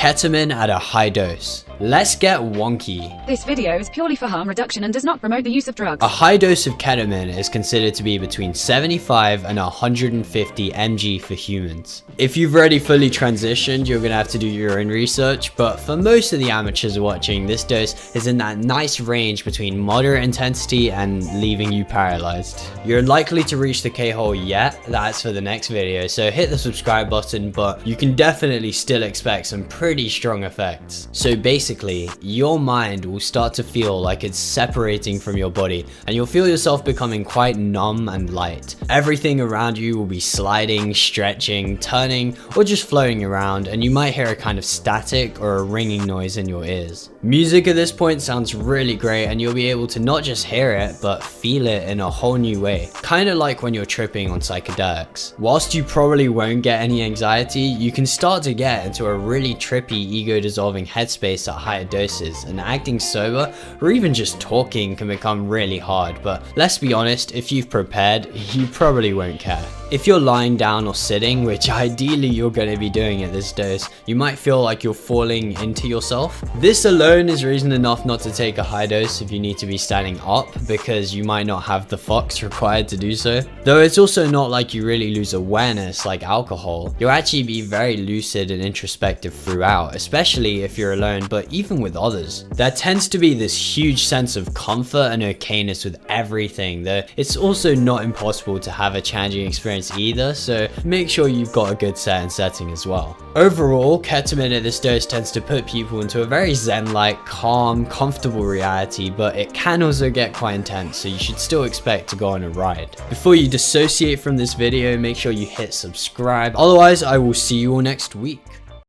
ketamine at a high dose. Let's get wonky. This video is purely for harm reduction and does not promote the use of drugs. A high dose of ketamine is considered to be between 75 and 150 mg for humans. If you've already fully transitioned, you're gonna have to do your own research, but for most of the amateurs watching, this dose is in that nice range between moderate intensity and leaving you paralyzed. You're unlikely to reach the khole yet, that's for the next video, so hit the subscribe button, but you can definitely still expect some pretty strong effects. So basically, your mind will start to feel like it's separating from your body, and you'll feel yourself becoming quite numb and light. Everything around you will be sliding, stretching, turning, or just floating around, and you might hear a kind of static or a ringing noise in your ears. Music at this point sounds really great, and you'll be able to not just hear it, but feel it in a whole new way. Kinda like when you're tripping on psychedelics. Whilst you probably won't get any anxiety, you can start to get into a really trippy, ego-dissolving headspace at higher doses, and acting sober, or even just talking, can become really hard, but let's be honest, if you've prepared, you probably won't care. If you're lying down or sitting, which ideally you're going to be doing at this dose, you might feel like you're falling into yourself. This alone is reason enough not to take a high dose if you need to be standing up, because you might not have the fox required to do so. Though it's also not like you really lose awareness like alcohol. You'll actually be very lucid and introspective throughout, especially if you're alone, but even with others. There tends to be this huge sense of comfort and okayness with everything, though it's also not impossible to have a challenging experience either, so make sure you've got a good set and setting as well. Overall, ketamine at this dose tends to put people into a very zen-like, calm, comfortable reality, but it can also get quite intense, so you should still expect to go on a ride. Before you dissociate from this video, make sure you hit subscribe, otherwise I will see you all next week.